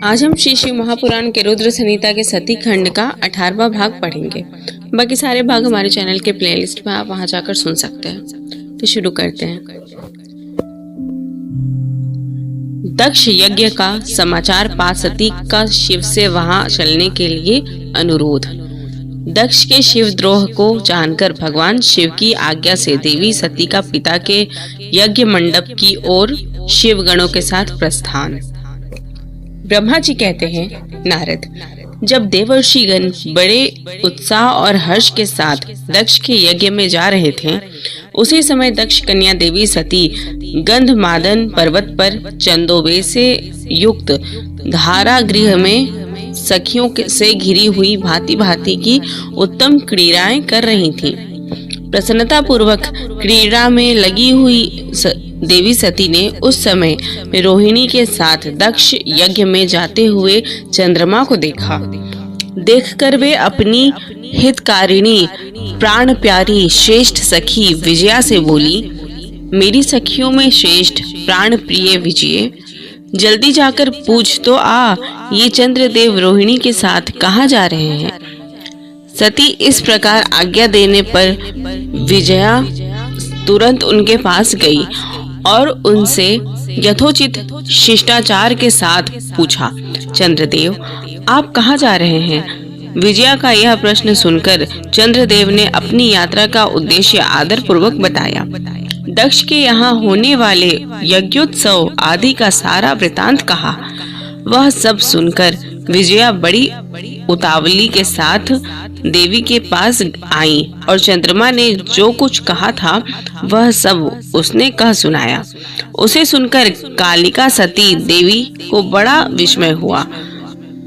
आज हम श्री शिव महापुराण के रुद्र संहिता के सती खंड का 18वां भाग पढ़ेंगे। बाकी सारे भाग हमारे चैनल के प्लेलिस्ट में आप वहां जाकर सुन सकते हैं। तो शुरू करते हैं। दक्ष यज्ञ का समाचार पा सती का शिव से वहां चलने के लिए अनुरोध। दक्ष के शिवद्रोह को जानकर भगवान शिव की आज्ञा से देवी सती का पिता के यज्ञ मंडप की ओर शिवगणों के साथ प्रस्थान। ब्रह्मा जी कहते हैं, नारद, जब देवर्षिगण बड़े उत्साह और हर्ष के साथ दक्ष के यज्ञ में जा रहे थे, उसी समय दक्ष कन्या देवी सती गंधमादन पर्वत पर चंदोबे से युक्त धारा गृह में सखियों से घिरी हुई भांति भांति की उत्तम क्रीड़ाएं कर रही थीं। प्रसन्नता पूर्वक क्रीड़ा में लगी हुई देवी सती ने उस समय रोहिणी के साथ दक्ष यज्ञ में जाते हुए चंद्रमा को देखा। देखकर वे अपनी हितकारिणी प्राण प्यारी श्रेष्ठ सखी विजया से बोली, मेरी सखियों में श्रेष्ठ प्राण प्रिय विजय, जल्दी जाकर पूछ तो आ, ये चंद्रदेव रोहिणी के साथ कहाँ जा रहे हैं। सती इस प्रकार आज्ञा देने पर विजया तुरंत उनके पास गई और उनसे यथोचित शिष्टाचार के साथ पूछा, चंद्रदेव, आप कहाँ जा रहे हैं। विजया का यह प्रश्न सुनकर चंद्रदेव ने अपनी यात्रा का उद्देश्य आदर पूर्वक बताया। दक्ष के यहाँ होने वाले यज्ञोत्सव आदि का सारा वृतांत कहा। वह सब सुनकर विजया बड़ी उतावली के साथ देवी के पास आई और चंद्रमा ने जो कुछ कहा था वह सब उसने कह सुनाया। उसे सुनकर कालिका सती देवी को बड़ा विस्मय हुआ।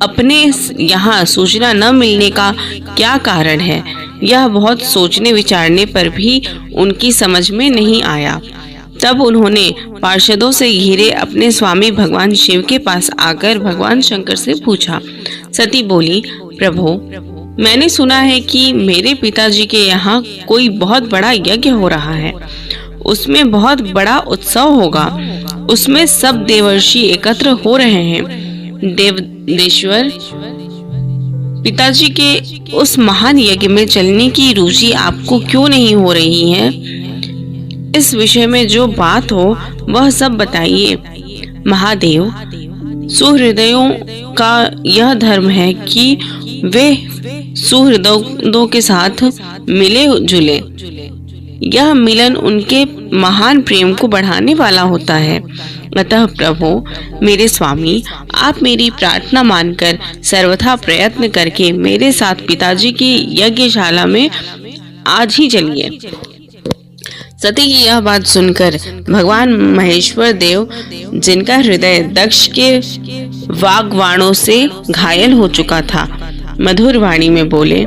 अपने यहाँ सूचना न मिलने का क्या कारण है, यह बहुत सोचने विचारने पर भी उनकी समझ में नहीं आया। तब उन्होंने पार्षदों से घिरे अपने स्वामी भगवान शिव के पास आकर भगवान शंकर से पूछा। सती बोली, प्रभु, मैंने सुना है कि मेरे पिताजी के यहाँ कोई बहुत बड़ा यज्ञ हो रहा है। उसमें बहुत बड़ा उत्सव होगा। उसमें सब देवर्षि एकत्र हो रहे हैं। देवेश्वर, पिताजी के उस महान यज्ञ में चलने की रुचि आपको क्यों नहीं हो रही है? इस विषय में जो बात हो वह सब बताइए। महादेव, सुहृदयों का यह धर्म है कि वे सुहृदों के साथ मिले जुले। यह मिलन उनके महान प्रेम को बढ़ाने वाला होता है। अतः प्रभु, मेरे स्वामी, आप मेरी प्रार्थना मानकर सर्वथा प्रयत्न करके मेरे साथ पिताजी की यज्ञशाला में आज ही चलिए। सती की यह बात सुनकर भगवान महेश्वर देव, जिनका हृदय दक्ष के वाग्वाणों से घायल हो चुका था, मधुर वाणी में बोले,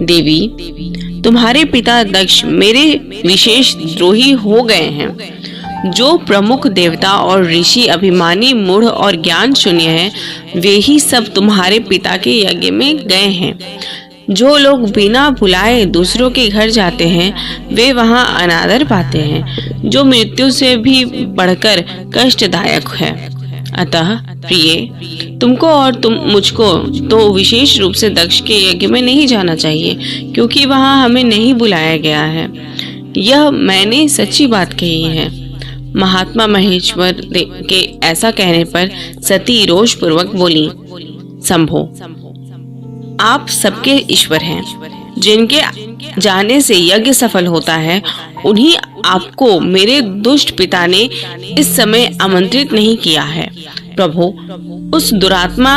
देवी, तुम्हारे पिता दक्ष मेरे विशेष द्रोही हो गए हैं। जो प्रमुख देवता और ऋषि अभिमानी, मूढ़ और ज्ञान शून्य हैं, वे ही सब तुम्हारे पिता के यज्ञ में गए हैं। जो लोग बिना बुलाए दूसरों के घर जाते हैं, वे वहां अनादर पाते हैं, जो मृत्यु से भी बढ़कर कष्टदायक है। अतः प्रिय, तुमको और मुझको तो विशेष रूप से दक्ष के यज्ञ में नहीं जाना चाहिए, क्योंकि वहां हमें नहीं बुलाया गया है। यह मैंने सच्ची बात कही है। महात्मा महेश्वर के ऐसा कहने पर सती रोष पूर्वक बोली, शंभो, आप सबके ईश्वर हैं। जिनके जाने से यज्ञ सफल होता है, उन्हीं आपको मेरे दुष्ट पिता ने इस समय आमंत्रित नहीं किया है। प्रभु, उस दुरात्मा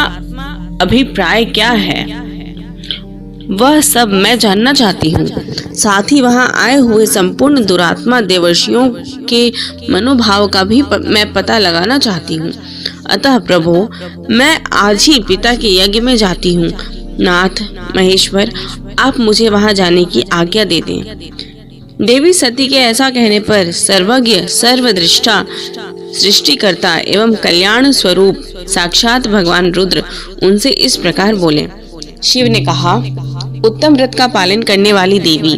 अभिप्राय क्या है, वह सब मैं जानना चाहती हूँ। साथ ही वहां आए हुए संपूर्ण दुरात्मा देवर्षियों के मनोभाव का भी मैं पता लगाना चाहती हूँ। अतः प्रभु, मैं आज ही पिता के यज्ञ में जाती हूँ। नाथ महेश्वर, आप मुझे वहां जाने की आज्ञा दे दें। देवी सती के ऐसा कहने पर सर्वज्ञ, सर्वदृष्टा, सृष्टिकर्ता एवं कल्याण स्वरूप साक्षात भगवान रुद्र उनसे इस प्रकार बोले। शिव ने कहा, उत्तम व्रत का पालन करने वाली देवी,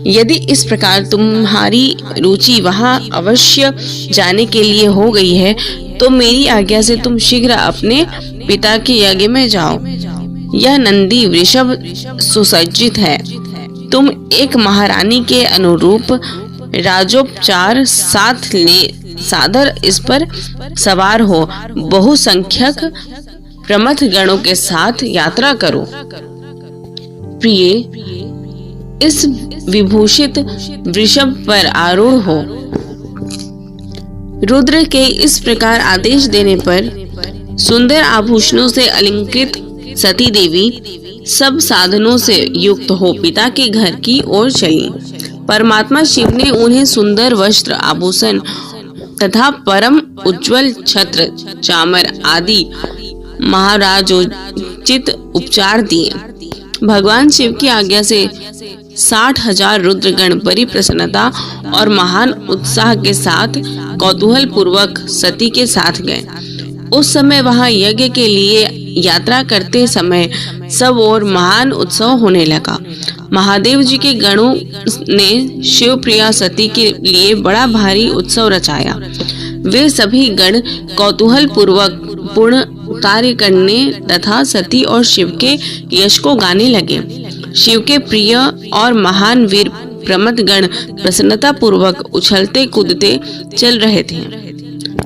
यदि इस प्रकार तुम्हारी रुचि वहां अवश्य जाने के लिए हो गई है, तो मेरी आज्ञा से तुम शीघ्र अपने पिता के यज्ञ में जाओ। यह नंदी वृषभ सुसज्जित है। तुम एक महारानी के अनुरूप राजोपचार साथ ले सादर इस पर सवार हो बहुसंख्यक प्रमथ गणों के साथ यात्रा करो। प्रिय, इस विभूषित वृषभ पर आरूढ़ हो। रुद्र के इस प्रकार आदेश देने पर सुंदर आभूषणों से अलंकृत सती देवी सब साधनों से युक्त हो पिता के घर की ओर चली। परमात्मा शिव ने उन्हें सुंदर वस्त्र, आभूषण तथा परम उज्जवल छत्र, चामर आदि महाराजोचित उपचार दिए। भगवान शिव की आज्ञा से 60,000 रुद्रगण बड़ी प्रसन्नता और महान उत्साह के साथ कौतूहल पूर्वक सती के साथ गए। उस समय वहां यज्ञ के लिए यात्रा करते समय सब और महान उत्सव होने लगा। महादेव जी के गणों ने शिव प्रिया सती के लिए बड़ा भारी उत्सव रचाया। वे सभी गण कौतूहल पूर्वक पूर्ण कार्य करने तथा सती और शिव के यश को गाने लगे। शिव के प्रिय और महान वीर प्रमथ गण प्रसन्नता पूर्वक उछलते कूदते चल रहे थे।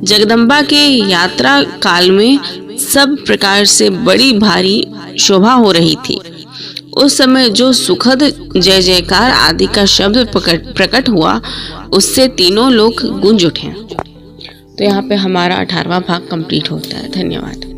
जगदम्बा के यात्रा काल में सब प्रकार से बड़ी भारी शोभा हो रही थी। उस समय जो सुखद जय जयकार आदि का शब्द प्रकट हुआ, उससे तीनों लोक गूंज उठे। तो यहाँ पे हमारा 18वां भाग कंप्लीट होता है। धन्यवाद।